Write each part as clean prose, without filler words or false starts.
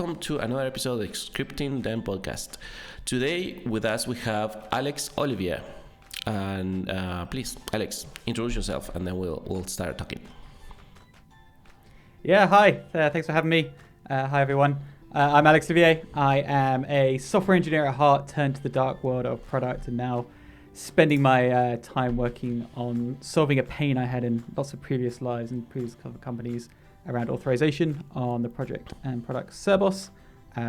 welcome to another episode of Scripting Then Podcast. Today with us we have Alex Olivier. And please, Alex, introduce yourself and then we'll start talking. Yeah, hi. Thanks for having me. Hi, everyone. I'm Alex Olivier. I am a software engineer at heart, turned to the dark world of product, and now spending my time working on solving a pain I had in lots of previous lives and previous companies around authorization on the project and product Cerbos,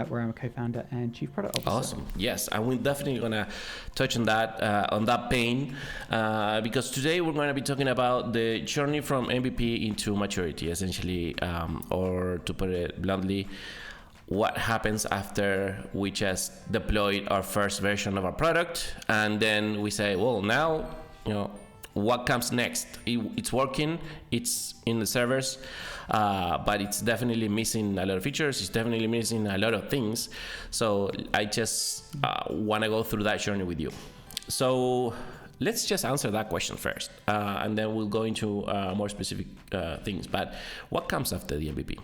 where I'm a co-founder and chief product officer. Awesome. Yes, and we're definitely gonna touch on that pain, because today we're gonna be talking about the journey from MVP into maturity, essentially, or to put it bluntly, what happens after we just deployed our first version of our product, and then we say, well, now, what comes next? It's working, it's in the servers, but it's definitely missing a lot of features, it's definitely missing a lot of things. So I just want to go through that journey with you. So let's just answer that question first, and then we'll go into more specific things. But what comes after the MVP?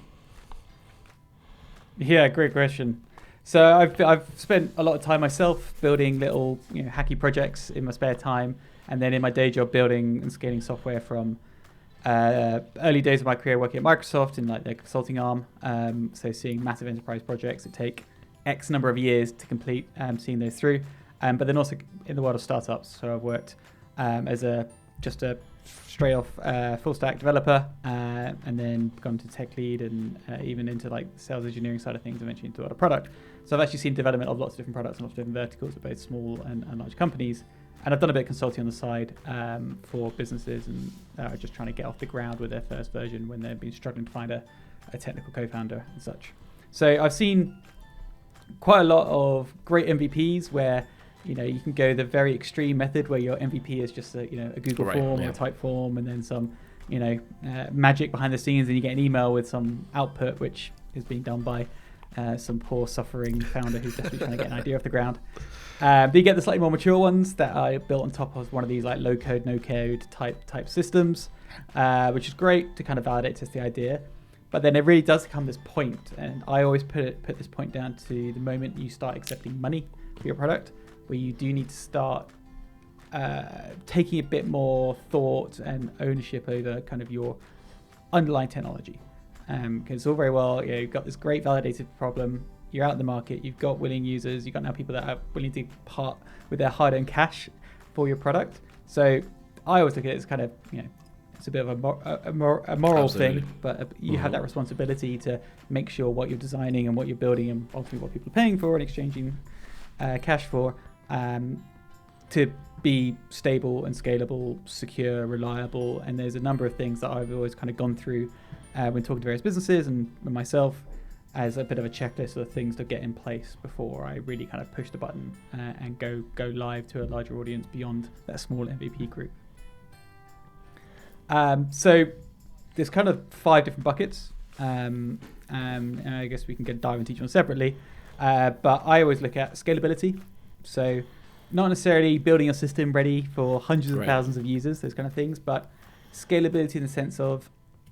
Yeah, great question. So I've spent a lot of time myself building little hacky projects in my spare time, and then in my day job building and scaling software from early days of my career working at Microsoft in like their consulting arm. So seeing massive enterprise projects that take X number of years to complete, seeing those through. But then also in the world of startups. So I've worked as just a straight off full stack developer, and then gone to tech lead and even into like the sales engineering side of things, eventually into a product. So I've actually seen development of lots of different products and lots of different verticals at both small and large companies. And I've done a bit of consulting on the side for businesses and just trying to get off the ground with their first version when they've been struggling to find a technical co-founder and such. So I've seen quite a lot of great MVPs where you can go the very extreme method where your MVP is just a Google form or a type form, and then some magic behind the scenes, and you get an email with some output which is being done by some poor suffering founder who's desperately trying to get an idea off the ground. But you get the slightly more mature ones that I built on top of one of these like low code, no code type systems, which is great to kind of validate test the idea. But then it really does come this point, and I always put this point down to the moment you start accepting money for your product, where you do need to start taking a bit more thought and ownership over kind of your underlying technology. Because it's all very well, you've got this great validated problem, you're out in the market, you've got willing users, you've got now people that are willing to part with their hard-earned cash for your product. So I always look at it as kind of, it's a bit of a moral Absolutely. thing, but you have that responsibility to make sure what you're designing and what you're building and ultimately what people are paying for and exchanging cash for, to be stable and scalable, secure, reliable. And there's a number of things that I've always kind of gone through when talking to various businesses and myself as a bit of a checklist of things to get in place before I really kind of push the button and go live to a larger audience beyond that small MVP group. So there's kind of 5 different buckets. And I guess we can dive into each one separately. But I always look at scalability. So not necessarily building a system ready for hundreds of thousands of users, those kind of things, but scalability in the sense of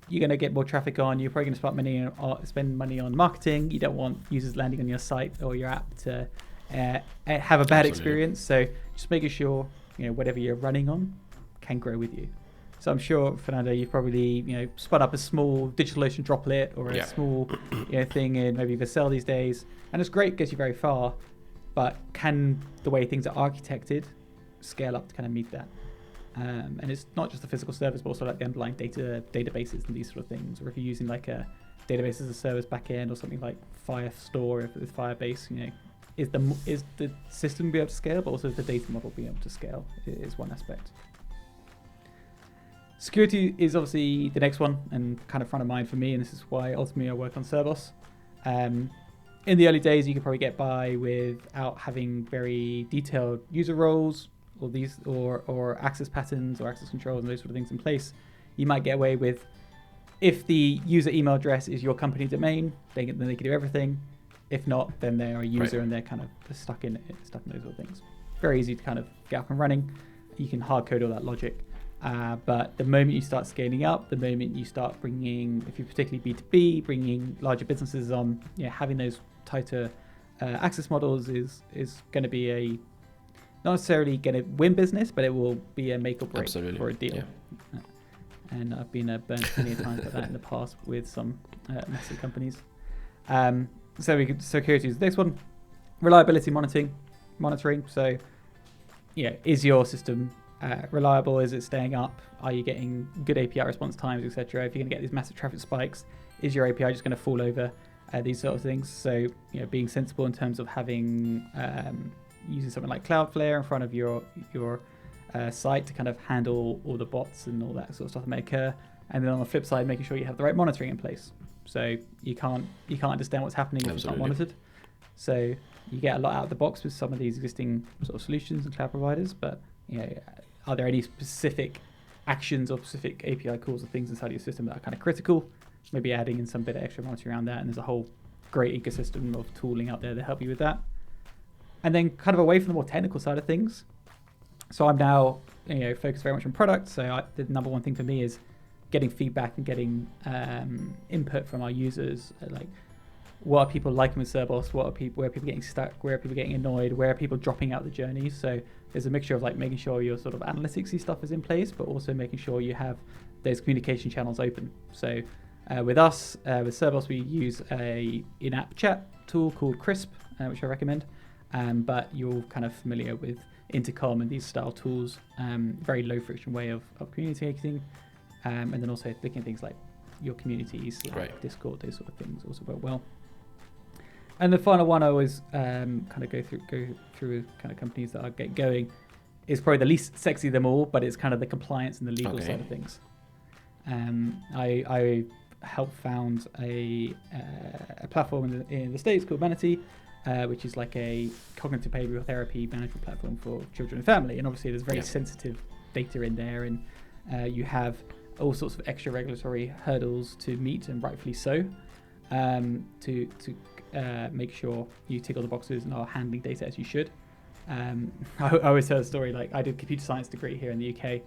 you're going to get more traffic on, you're probably going to spend money on marketing. You don't want users landing on your site or your app to have a bad experience. So just making sure whatever you're running on can grow with you. So I'm sure, Fernando, you've probably spun up a small DigitalOcean droplet or a small thing in maybe Vercel these days, and it's great, gets you very far. But can the way things are architected scale up to kind of meet that? And it's not just the physical service, but also like the underlying databases and these sort of things. Or if you're using like a database as a service backend or something like Firestore with Firebase, is the system be able to scale, but also the data model being able to scale is one aspect. Security is obviously the next one and kind of front of mind for me, and this is why ultimately I work on Cerbos. In the early days, you could probably get by without having very detailed user roles or access patterns or access controls and those sort of things in place. You might get away with, if the user email address is your company domain, then they can do everything. If not, then they're a user and they're kind of stuck in those sort of things. Very easy to kind of get up and running. You can hard code all that logic. But the moment you start scaling up, the moment you start bringing, if you're particularly B2B, bringing larger businesses on, having those tighter access models is going to be not necessarily going to win business, but it will be a make or break for a deal. Yeah. And I've been burned plenty of times like that in the past with some massive companies. Security is the next one. Reliability monitoring. So, is your system reliable? Is it staying up? Are you getting good API response times, etc.? If you're going to get these massive traffic spikes, is your API just going to fall over? These sort of things. So, being sensible in terms of having using something like Cloudflare in front of your site to kind of handle all the bots and all that sort of stuff that may occur. And then on the flip side, making sure you have the right monitoring in place. So you can't understand what's happening if it's not monitored. So you get a lot out of the box with some of these existing sort of solutions and cloud providers. But are there any specific actions or specific API calls or things inside your system that are kind of critical? Maybe adding in some bit of extra monitoring around that. And there's a whole great ecosystem of tooling out there to help you with that. And then kind of away from the more technical side of things. So I'm now focused very much on product. So the number one thing for me is getting feedback and getting input from our users. Like, what are people liking with Cerbos? Where are people getting stuck? Where are people getting annoyed? Where are people dropping out the journey? So there's a mixture of like making sure your sort of analytics-y stuff is in place, but also making sure you have those communication channels open. So with us, with Cerbos, we use a in-app chat tool called Crisp, which I recommend. But you're kind of familiar with Intercom and these style tools, very low friction way of communicating, and then also looking at things like your communities, like Discord, those sort of things also work well. And the final one I always kind of go through kind of companies that are getting going is probably the least sexy of them all, but it's kind of the compliance and the legal side of things. I helped found a platform in the States called Manatee, which is like a cognitive behavioral therapy management platform for children and family. And obviously there's very sensitive data in there, and you have all sorts of extra regulatory hurdles to meet, and rightfully so, to make sure you tick all the boxes and are handling data as you should. I always tell a story, like I did a computer science degree here in the UK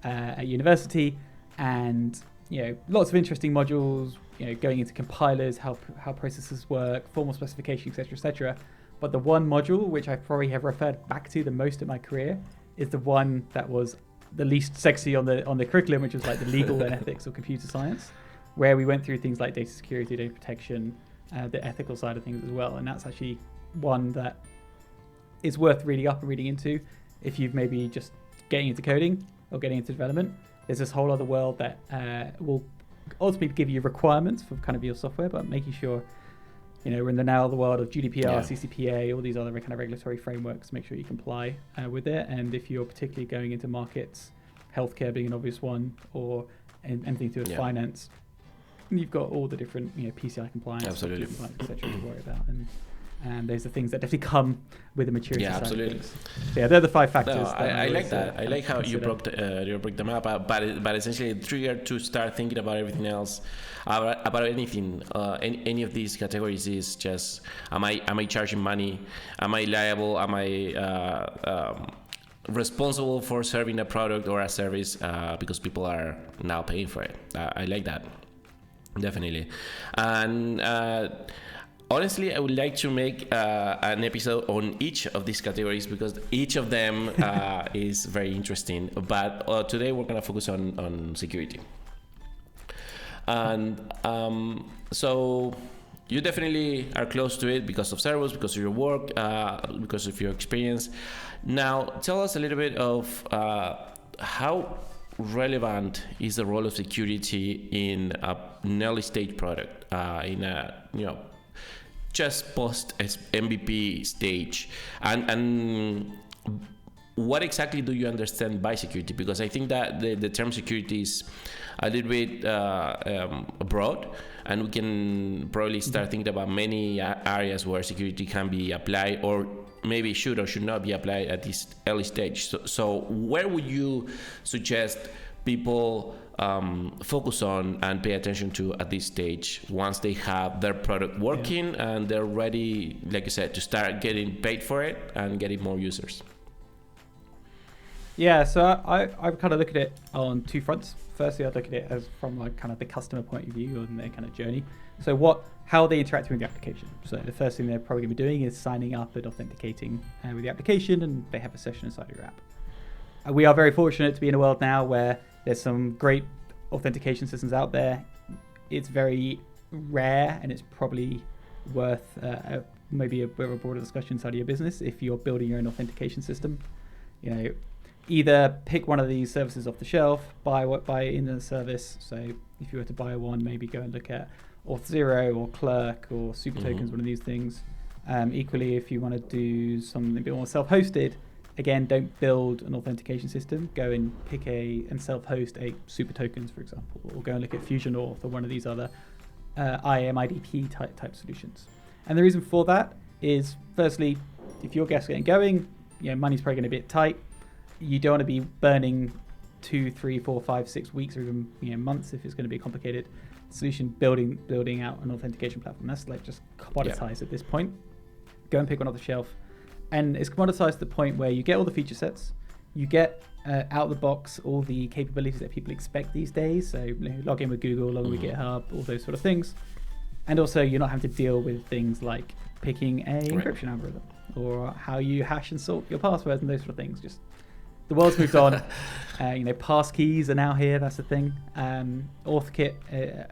at university, and lots of interesting modules, going into compilers, how processes work, formal specification, etc. But the one module which I probably have referred back to the most in my career is the one that was the least sexy on the curriculum, which was like the legal and ethics of computer science, where we went through things like data security, data protection, the ethical side of things as well. And that's actually one that is worth reading up and reading into if you've maybe just getting into coding or getting into development. There's this whole other world that will ultimately give you requirements for kind of your software, but making sure, we're in the now the world of GDPR, CCPA, all these other kind of regulatory frameworks, make sure you comply with it. And if you're particularly going into markets, healthcare being an obvious one, or anything to do with finance, you've got all the different, PCI compliance, compliance, et cetera, to worry about. And those are things that definitely come with the maturity side of things. So they're the 5 factors. No, I like that. I like how you broke them up, but essentially the trigger to start thinking about everything else, about anything, any of these categories is just, am I charging money? Am I liable? Am I responsible for serving a product or a service because people are now paying for it? I like that, definitely. And honestly, I would like to make an episode on each of these categories because each of them is very interesting. But today we're going to focus on security. And so you definitely are close to it because of Cerbos, because of your work, because of your experience. Now, tell us a little bit of how relevant is the role of security in an early stage product, in a just post MVP stage, and what exactly do you understand by security? Because I think that the term security is a little bit broad, and we can probably start thinking about many areas where security can be applied, or maybe should or should not be applied at this early stage. So where would you suggest people focus on and pay attention to at this stage once they have their product working and they're ready, like you said, to start getting paid for it and getting more users? Yeah, so I kind of look at it on two fronts. Firstly, I'd look at it as from like kind of the customer point of view and their kind of journey. So how are they interacting with the application? So the first thing they're probably going to be doing is signing up and authenticating with the application, and they have a session inside your app. We are very fortunate to be in a world now where there's some great authentication systems out there. It's very rare, and it's probably worth maybe a bit of a broader discussion inside of your business if you're building your own authentication system. You know, either pick one of these services off the shelf, buy in the service. So if you were to buy one, maybe go and look at Auth0 or Clerk or Super Tokens, one of these things. Equally, if you want to do something a bit more self-hosted, again, don't build an authentication system. Go and pick and self-host a Super Tokens, for example, or go and look at Fusion Auth or one of these other IAM IDP type solutions. And the reason for that is, firstly, if your guest's getting going, money's probably going to be a bit tight. You don't want to be burning 2, 3, 4, 5, 6 weeks or even months if it's going to be a complicated solution building out an authentication platform. That's like just commoditized at this point. Go and pick one off the shelf. And it's commoditized to the point where you get all the feature sets, you get out of the box all the capabilities that people expect these days. So log in with Google, log in with GitHub, all those sort of things. And also you're not having to deal with things like picking a encryption algorithm or how you hash and sort your passwords and those sort of things. Just the world's moved on. Pass keys are now here. That's the thing. AuthKit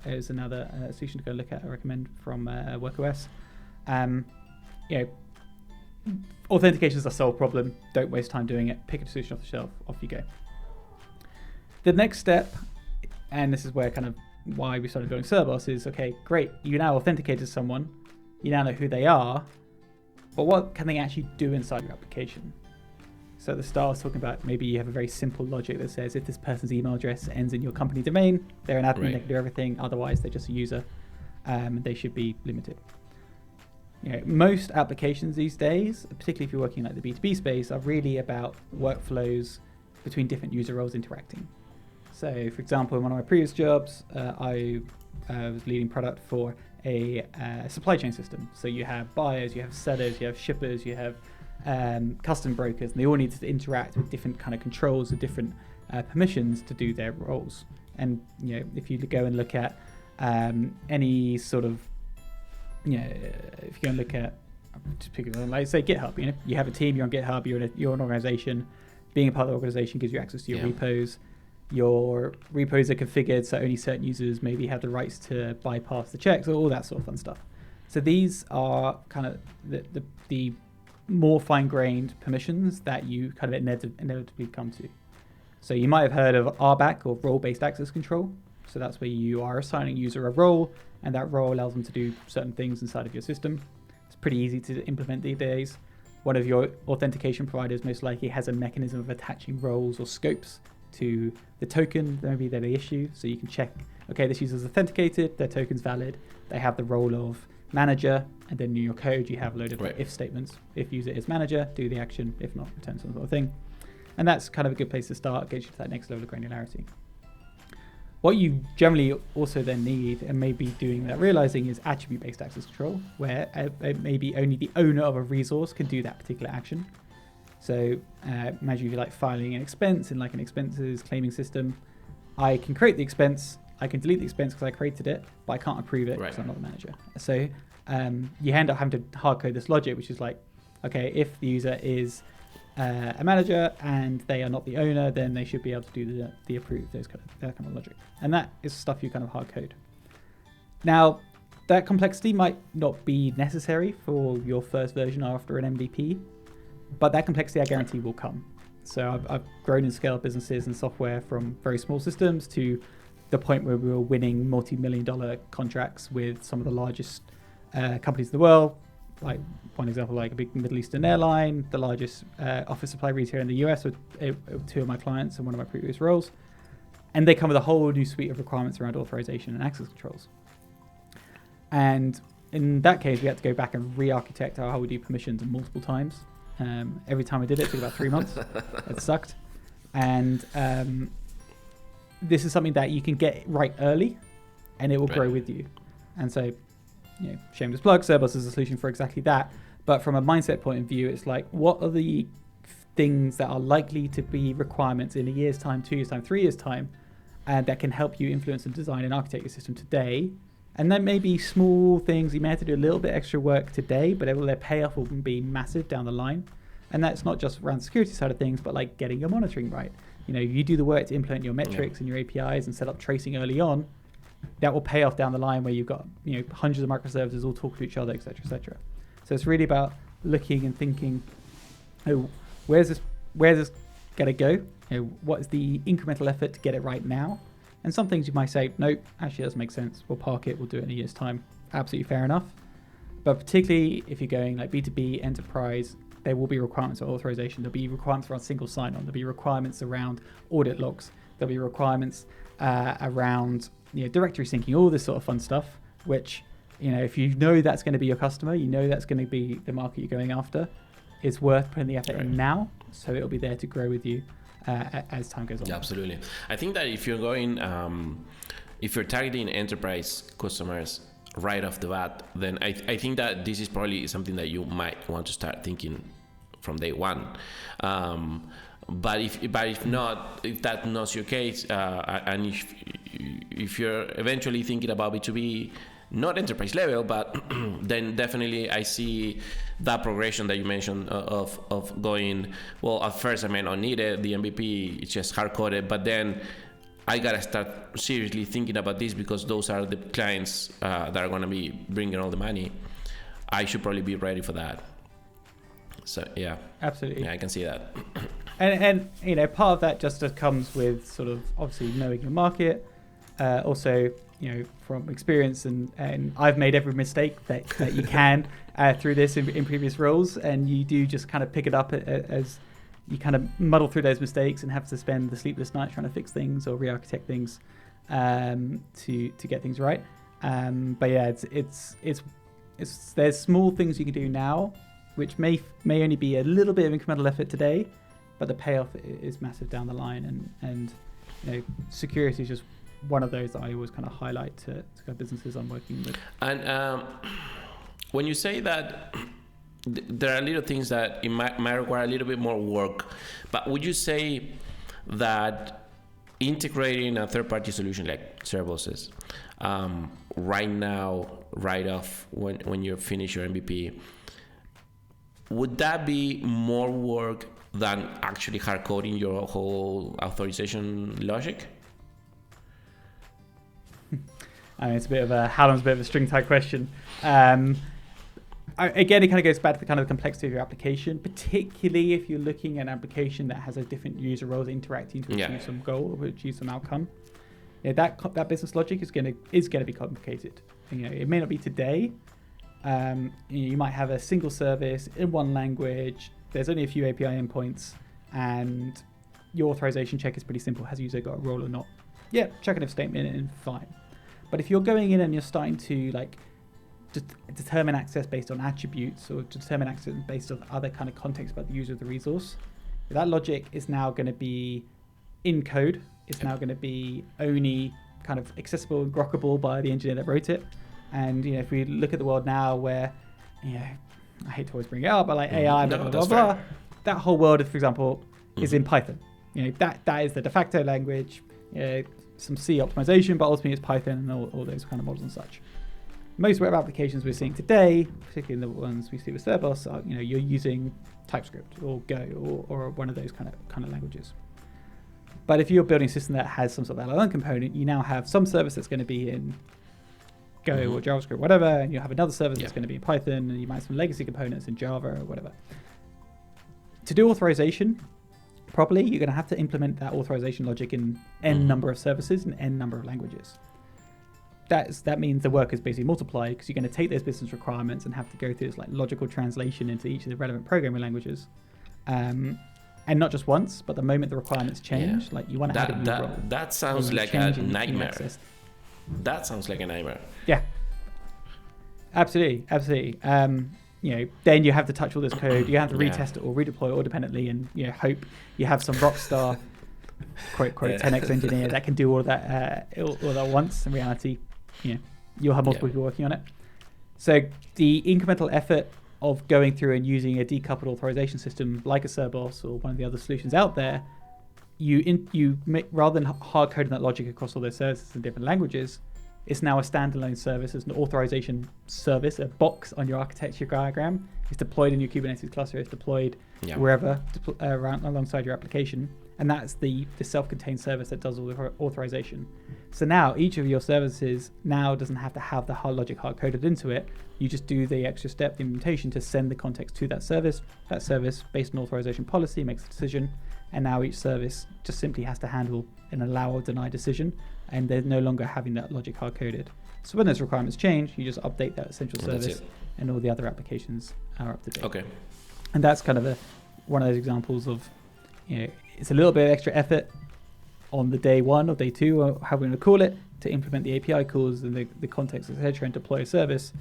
is another solution to go look at. I recommend from WorkOS. Authentication is a solved problem. Don't waste time doing it. Pick a solution off the shelf. Off you go. The next step, and this is where kind of why we started building Cerbos, is okay, great. You now authenticated someone. You now know who they are. But what can they actually do inside your application? So at the start, I was talking about maybe you have a very simple logic that says if this person's email address ends in your company domain, they're an admin, they can do everything. Otherwise, they're just a user. They should be limited. Most applications these days, particularly if you're working like the B2B space, are really about workflows between different user roles interacting. So, for example, in one of my previous jobs, I was leading product for a supply chain system. So you have buyers, you have sellers, you have shippers, you have custom brokers, and they all need to interact with different kind of controls and different permissions to do their roles. And if you go and look at any sort of if you go and look at, just pick it on, like say GitHub, you have a team, you're on GitHub, you're an organization. Being a part of the organization gives you access to your repos. Your repos are configured so only certain users maybe have the rights to bypass the checks, all that sort of fun stuff. So these are kind of the more fine-grained permissions that you kind of inevitably come to. So you might have heard of RBAC, or role-based access control. So that's where you are assigning user a role, and that role allows them to do certain things inside of your system. It's pretty easy to implement these days. One of your authentication providers most likely has a mechanism of attaching roles or scopes to the token maybe that they issue. So you can check, okay, this user's authenticated, their token's valid, they have the role of manager, and then in your code you have a load of if statements. If user is manager, do the action. If not, return some sort of thing. And that's kind of a good place to start, gets you to that next level of granularity. What you generally also then need, and maybe doing without realizing, is attribute-based access control, where maybe only the owner of a resource can do that particular action. So imagine if you're like filing an expense in like an expenses claiming system. I can create the expense, I can delete the expense because I created it, but I can't approve it because I'm not the manager. So you end up having to hard code this logic, which is like, okay, if the user is a manager and they are not the owner, then they should be able to do the approve, that kind of logic. And that is stuff you kind of hard code. Now, that complexity might not be necessary for your first version after an MVP, but that complexity I guarantee will come. So I've grown and scaled businesses and software from very small systems to the point where we were winning multi-million-dollar contracts with some of the largest companies in the world. Like one example, like a big Middle Eastern airline, the largest office supply retailer in the US with two of my clients in one of my previous roles. And they come with a whole new suite of requirements around authorization and access controls. And in that case, we had to go back and re-architect how we do permissions multiple times. Every time we did it took about 3 months. It sucked. And this is something that you can get right early and it will grow with you. And so, shameless plug, Cerbos is a solution for exactly that. But from a mindset point of view, it's like, what are the things that are likely to be requirements in a year's time, 2 years' time, 3 years' time, and that can help you influence and design and architect your system today. And then maybe small things, you may have to do a little bit extra work today, but their payoff will be massive down the line. And that's not just around the security side of things, but like getting your monitoring right. You do the work to implement your metrics and your APIs and set up tracing early on. That will pay off down the line where you've got hundreds of microservices all talk to each other, etc., etc. So it's really about looking and thinking, where's this going to go? What is the incremental effort to get it right now? And some things you might say, no, actually doesn't make sense. We'll park it. We'll do it in a year's time. Absolutely fair enough. But particularly if you're going like B2B enterprise, there will be requirements for authorization. There'll be requirements around single sign-on. There'll be requirements around audit logs. There'll be requirements around directory syncing, all this sort of fun stuff, which, if you know that's going to be your customer, that's going to be the market you're going after, it's worth putting the effort in now, so it'll be there to grow with you as time goes on. Yeah, absolutely. I think that if you're going, if you're targeting enterprise customers right off the bat, then I think that this is probably something that you might want to start thinking from day one. But if that's not your case, and if you're eventually thinking about B2B, not enterprise level, but then definitely I see that progression that you mentioned of going, well, at first I may not need it, the MVP is just hard-coded, but then I gotta start seriously thinking about this because those are the clients that are gonna be bringing all the money. I should probably be ready for that. So yeah, absolutely. Yeah, I can see that. And part of that just comes with sort of obviously knowing your market, also from experience, and I've made every mistake that you can through this in previous roles, and you do just kind of pick it up as you kind of muddle through those mistakes and have to spend the sleepless nights trying to fix things or re-architect things to get things right. But yeah, it's there's small things you can do now, which may only be a little bit of incremental effort today, but the payoff is massive down the line. And security is just one of those that I always kind of highlight to businesses I'm working with. And when you say that there are little things that it might require a little bit more work, but would you say that integrating a third-party solution like Cerbos is right now, right off when you finish your MVP, would that be more work than actually hard coding your whole authorization logic? I mean, it's a bit of a string tight question. Again, it kind of goes back to the kind of complexity of your application, particularly if you're looking at an application that has a different user roles interacting to achieve some goal or achieve some outcome. That business logic is going to be complicated. It may not be today. You might have a single service in one language. There's only a few API endpoints, and your authorization check is pretty simple. Has the user got a role or not? Yeah, check an if statement and fine. But if you're going in and you're starting to determine access based on attributes or determine access based on other kind of context about the user of the resource, that logic is now going to be in code. It's now going to be only kind of accessible and grokkable by the engineer that wrote it. And if we look at the world now where, I hate to always bring it up, but like AI, blah, blah, blah, that whole world, for example, is in Python. That is the de facto language. Some C optimization, but ultimately it's Python and all those kind of models and such. Most web applications we're seeing today, particularly the ones we see with Cerbos, are you're using TypeScript or Go or one of those kind of languages. But if you're building a system that has some sort of LLM component, you now have some service that's going to be in Go or JavaScript, whatever, and you have another service that's going to be in Python, and you might have some legacy components in Java or whatever. To do authorization properly, you're going to have to implement that authorization logic in n number of services and n number of languages. That means the work is basically multiplied because you're going to take those business requirements and have to go through this logical translation into each of the relevant programming languages. And not just once, but the moment the requirements change, you want to add a new role. That sounds like a nightmare. That sounds like a nightmare. Yeah, absolutely. Then you have to touch all this code. You have to retest it or redeploy it all independently, and hope you have some rock star, quote 10x engineer that can do all that all at once. In reality, you'll have multiple people working on it. So the incremental effort of going through and using a decoupled authorization system like a Cerbos or one of the other solutions out there, you make, rather than hard coding that logic across all those services in different languages, it's now a standalone service. It's an authorization service, a box on your architecture diagram. It's deployed in your Kubernetes cluster. It's deployed wherever around alongside your application. And that's the self-contained service that does all the authorization. So now each of your services now doesn't have to have the hard logic hard coded into it. You just do the extra step, the implementation, to send the context to that service. That service, based on authorization policy, makes a decision. And now each service just simply has to handle an allow or deny decision. And they're no longer having that logic hard coded. So when those requirements change, you just update that essential service, and all the other applications are up to date. Okay. And that's kind of one of those examples of, it's a little bit of extra effort on the day one or day two, or however we're going to call it, to implement the API calls and the context, etc., and deploy a service.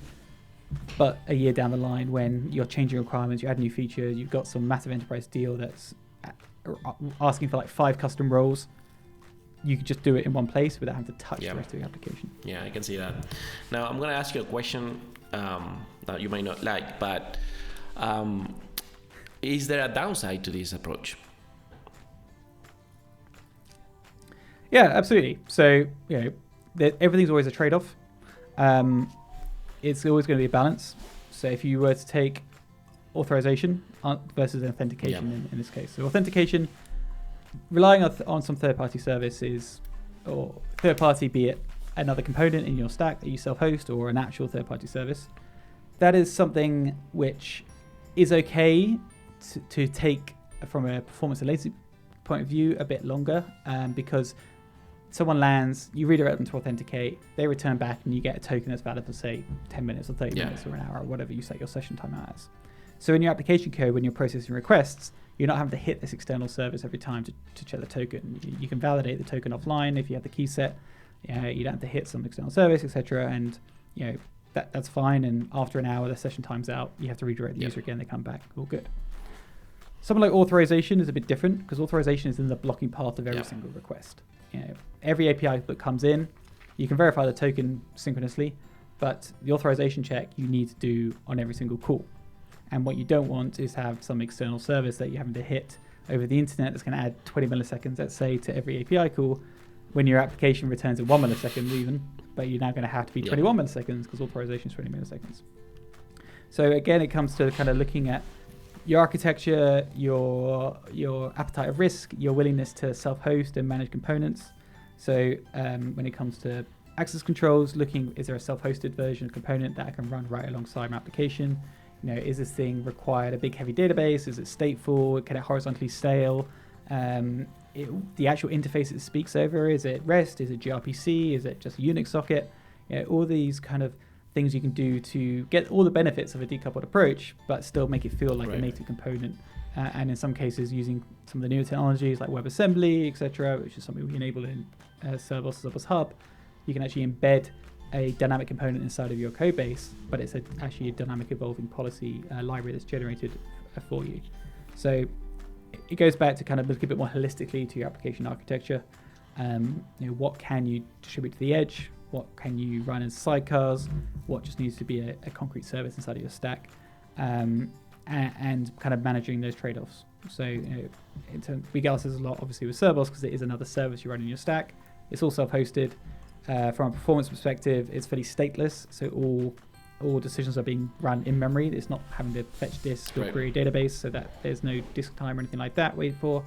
But a year down the line, when you're changing requirements, you add new features, you've got some massive enterprise deal that's asking for like 5 custom roles, you could just do it in one place without having to touch the rest of your application. Yeah, I can see that. Now, I'm going to ask you a question that you might not like, but is there a downside to this approach? Yeah, absolutely. So, everything's always a trade-off. It's always going to be a balance. So if you were to take authorization versus authentication in this case. So authentication, relying on some third-party services, or third-party, be it another component in your stack that you self-host or an actual third-party service, that is something which is okay to take from a performance and latency point of view a bit longer, because someone lands, you redirect them to authenticate, they return back, and you get a token that's valid for, say, 10 minutes or 30 minutes or an hour or whatever you set your session time as. So in your application code, when you're processing requests, you're not having to hit this external service every time to check the token. You can validate the token offline if you have the key set. You don't have to hit some external service, etc. And that's fine. And after an hour, the session time's out. You have to redirect the user again. They come back. All good. Something like authorization is a bit different, because authorization is in the blocking path of every single request. Every API that comes in, you can verify the token synchronously, but the authorization check you need to do on every single call. And what you don't want is have some external service that you're having to hit over the internet that's going to add 20 milliseconds, let's say, to every API call, when your application returns at 1 millisecond even, but you're now going to have to be 21 milliseconds because authorization is 20 milliseconds. So again, it comes to kind of looking at your architecture, your appetite of risk, your willingness to self-host and manage components. So when it comes to access controls, looking, is there a self-hosted version of component that I can run right alongside my application? Is this thing required a big heavy database? Is it stateful? Can it horizontally scale? The actual interface it speaks over, is it REST? Is it gRPC? Is it just a Unix socket? All these kind of things you can do to get all the benefits of a decoupled approach, but still make it feel like a native component. And in some cases, using some of the newer technologies like WebAssembly, etc., which is something we enable in Cerbos Hub, you can actually embed a dynamic component inside of your code base, but it's actually a dynamic evolving policy library that's generated for you. So it goes back to kind of look a bit more holistically to your application architecture. What can you distribute to the edge? What can you run as sidecars? What just needs to be a concrete service inside of your stack? And kind of managing those trade-offs. So regardless, there's a lot obviously with Cerbos, because it is another service you run in your stack. It's all self-hosted. From a performance perspective, it's fairly stateless. So all decisions are being run in memory. It's not having to fetch disk or query database, so that there's no disk time or anything like that. Wait for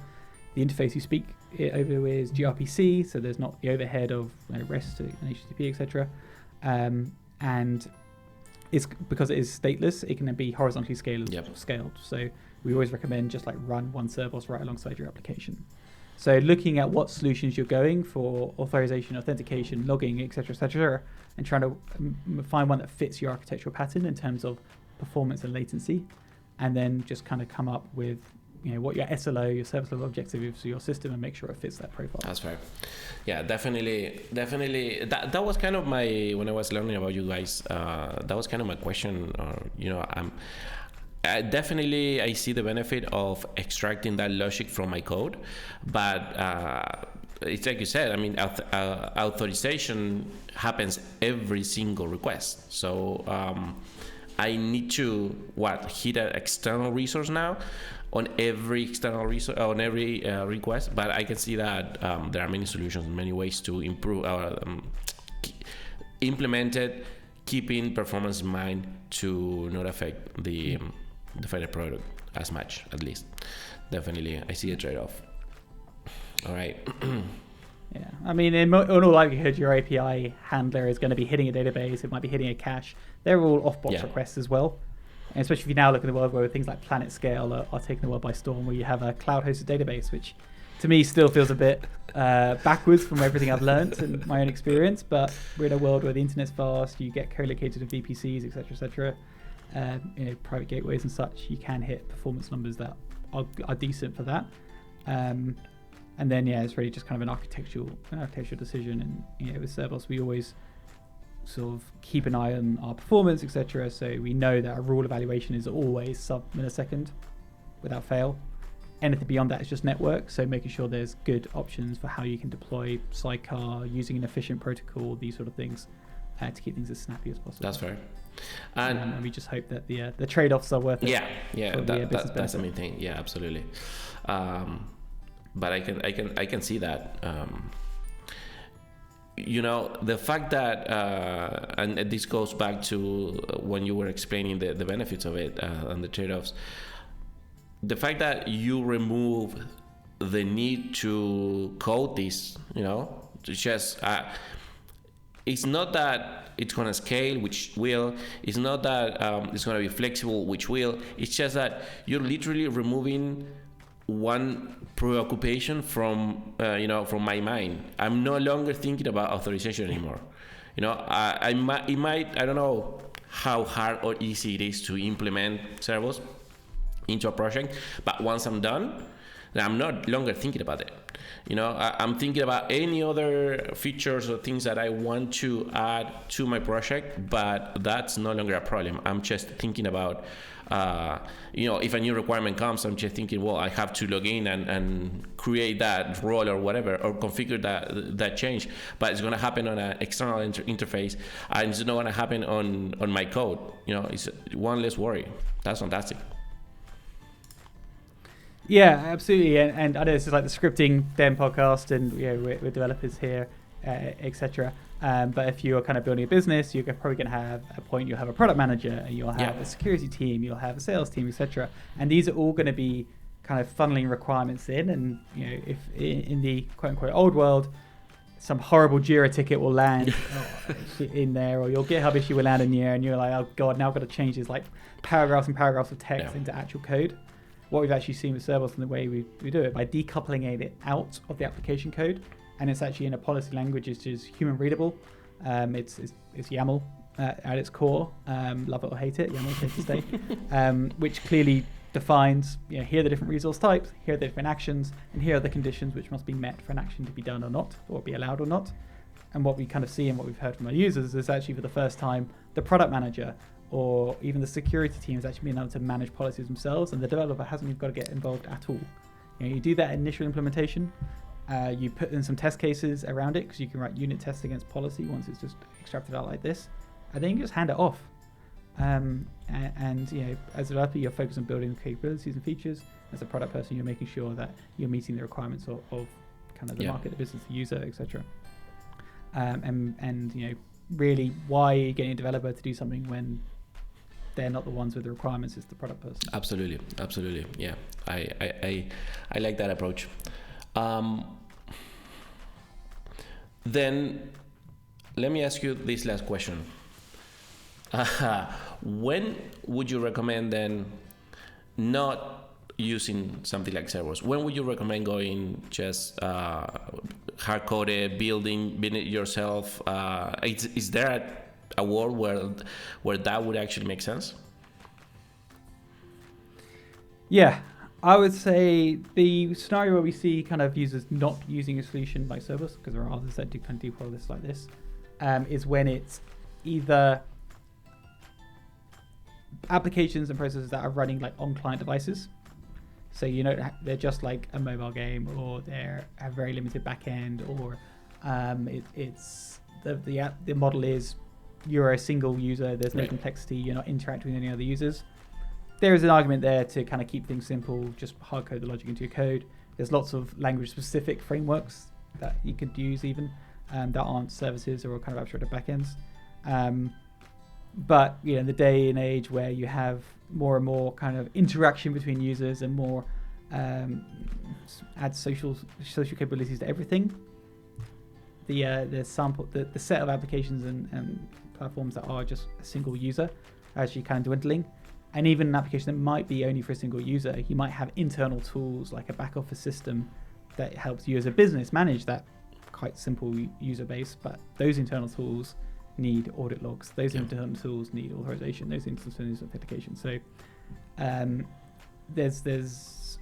the interface you speak it over is gRPC, so there's not the overhead of REST and HTTP, etc. And it's because it is stateless, it can be horizontally scaled. So we always recommend just run one Cerbos right alongside your application. So looking at what solutions you're going for authorization, authentication, logging, etc., and trying to find one that fits your architectural pattern in terms of performance and latency, and then just kind of come up with what your SLO, your service level objective is for your system, and make sure it fits that profile. That's fair. Yeah, definitely. That was kind of when I was learning about you guys, that was kind of my question. I see the benefit of extracting that logic from my code, but it's like you said, authorization happens every single request. So I need to hit an external resource now on every external resource, on every request. But I can see that there are many solutions, many ways to improve implement it, keeping performance in mind to not affect the final product as much, at least. Definitely, I see a trade-off. All right. Yeah, I mean, in all likelihood, your API handler is going to be hitting a database. It might be hitting a cache. They're all off-box requests as well. And especially if you now look in the world where things like Planet Scale are taking the world by storm, where you have a cloud-hosted database, which to me still feels a bit backwards from everything I've learned and my own experience. But we're in a world where the internet's fast. You get co-located with VPCs, etc., etc. Private gateways and such. You can hit performance numbers that are decent for that. And then, it's really just kind of an architectural decision. And with Cerbos, we always sort of keep an eye on our performance, etc. So we know that our rule evaluation is always sub-millisecond without fail. Anything beyond that is just network. So making sure there's good options for how you can deploy sidecar, using an efficient protocol, these sort of things, to keep things as snappy as possible. That's fair. And we just hope that the trade-offs are worth it. That's the main thing. Yeah, absolutely. But I can see that. The fact that and this goes back to when you were explaining the benefits of it and the trade-offs. The fact that you remove the need to code this, just it's not that it's going to scale, which will. It's not that it's going to be flexible, which will. It's just that you're literally removing one preoccupation from my mind. I'm no longer thinking about authorization anymore. I don't know how hard or easy it is to implement Cerbos into a project, but once I'm done, then I'm not longer thinking about it. I'm thinking about any other features or things that I want to add to my project, but that's no longer a problem. I'm just thinking about if a new requirement comes, I'm just thinking, well, I have to log in and create that role or whatever, or configure that change. But it's going to happen on an external interface, and it's not going to happen on my code. It's one less worry. That's fantastic. Yeah, absolutely. And I know this is like the scripting Dem podcast, and we're developers here, etc. But if you're kind of building a business, you're probably going to have a point. You'll have a product manager, and you'll have a security team, you'll have a sales team, etc. And these are all going to be kind of funneling requirements in. And if in the quote unquote old world, some horrible Jira ticket will land in there, or your GitHub issue will land in there, and you're like, oh god, now I've got to change this like paragraphs and paragraphs of text into actual code. What we've actually seen with Cerbos and the way we do it by decoupling it out of the application code, and it's actually in a policy language which is human readable. It's YAML at its core. Love it or hate it, YAML is here to stay. Which clearly defines, here are the different resource types, here are the different actions, and here are the conditions which must be met for an action to be done or not, or be allowed or not. And what we kind of see and what we've heard from our users is actually for the first time, the product manager or even the security team has actually been able to manage policies themselves, and the developer hasn't even got to get involved at all. You do that initial implementation, you put in some test cases around it, because you can write unit tests against policy once it's just extracted out like this, and then you just hand it off. And as a developer, you're focused on building capabilities and features. As a product person, you're making sure that you're meeting the requirements of kind of the market, the business, the user, etc. Really, why are you getting a developer to do something when they're not the ones with the requirements? It's the product person. Absolutely. Yeah, I like that approach. Then let me ask you this last question. When would you recommend then not using something like Cerbos? When would you recommend going just hard-coded, building it yourself? Is there a world where that would actually make sense? Yeah, I would say the scenario where we see kind of users not using a solution like Cerbos, because there are others that do kind of deploy this like this, is when it's either applications and processes that are running like on client devices. So they're just like a mobile game, or they're a very limited backend, or it's the model is you're a single user, there's no Right. complexity, you're not interacting with any other users. There is an argument there to kind of keep things simple, just hard code the logic into your code. There's lots of language specific frameworks that you could use even that aren't services or kind of abstracted backends. But in the day and age where you have more and more kind of interaction between users and more add social capabilities to everything, the set of applications and platforms that are just a single user are actually kind of dwindling. And even an application that might be only for a single user, you might have internal tools like a back office system that helps you as a business manage that quite simple user base. But those internal tools need audit logs. Those internal tools need authorization. Those internal tools need authentication. So there's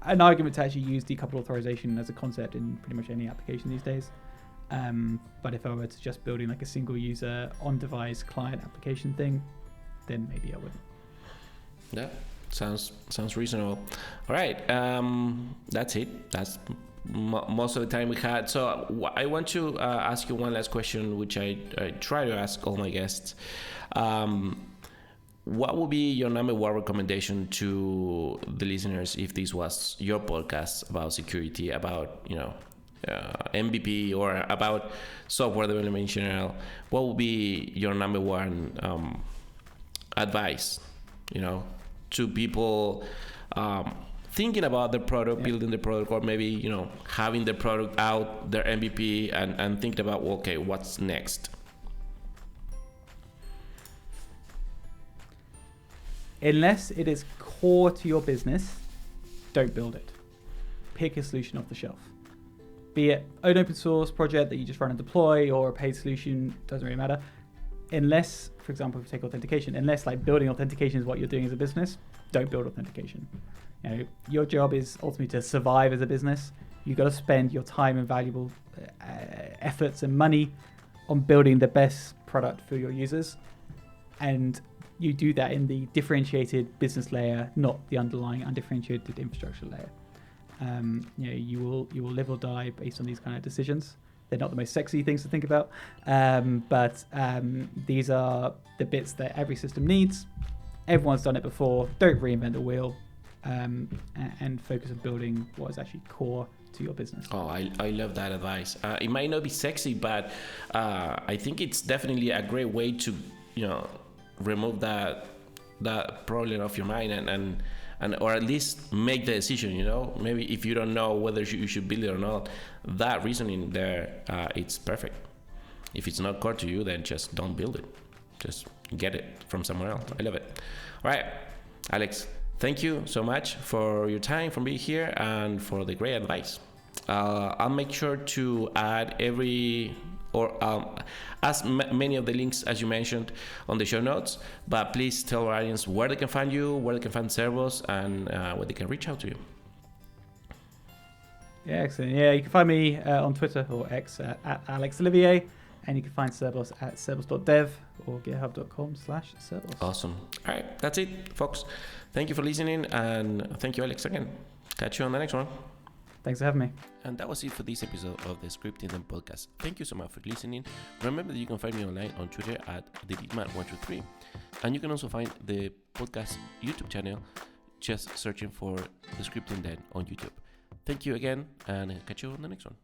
an argument to actually use decoupled authorization as a concept in pretty much any application these days. But if I were to just building like a single user on-device client application thing, then maybe I wouldn't. Yeah, sounds reasonable. All right, that's it. That's most of the time we had. So I want to ask you one last question, which I try to ask all my guests. What would be your number one recommendation to the listeners if this was your podcast about security, about MVP or about software development in general? What would be your number one advice, to people thinking about the product, building the product, or maybe having the product out, their MVP, and thinking about, well, okay, what's next? Unless it is core to your business, don't build it. Pick a solution off the shelf. Be it an open source project that you just run and deploy, or a paid solution, doesn't really matter. Unless, for example, if you take authentication, unless like building authentication is what you're doing as a business, don't build authentication. Your job is ultimately to survive as a business. You've got to spend your time and valuable efforts and money on building the best product for your users. And you do that in the differentiated business layer, not the underlying undifferentiated infrastructure layer. You will live or die based on these kind of decisions. They're not the most sexy things to think about, but these are the bits that every system needs. Everyone's done it before. Don't reinvent the wheel, and focus on building what is actually core to your business. Oh, I love that advice. It might not be sexy, but I think it's definitely a great way to remove that problem off your mind and or at least make the decision. Maybe if you don't know whether you should build it or not, that reasoning there, it's perfect. If it's not core to you, then just don't build it. Just get it from somewhere else. I love it. All right, Alex, thank you so much for your time, for being here, and for the great advice. I'll make sure to add many of the links as you mentioned on the show notes, but please tell our audience where they can find you, where they can find Cerbos, and where they can reach out to you. Yeah, excellent. Yeah, you can find me on Twitter or X at Alex Olivier, and you can find Cerbos at cerbos.dev or github.com/Cerbos. Awesome. All right, that's it, folks. Thank you for listening, and thank you, Alex, again. Catch you on the next one. Thanks for having me. And that was it for this episode of the Scripting Them podcast. Thank you so much for listening. Remember that you can find me online on Twitter at TheBigMan123, and you can also find the podcast YouTube channel just searching for the Scripting Them on YouTube. Thank you again, and catch you on the next one.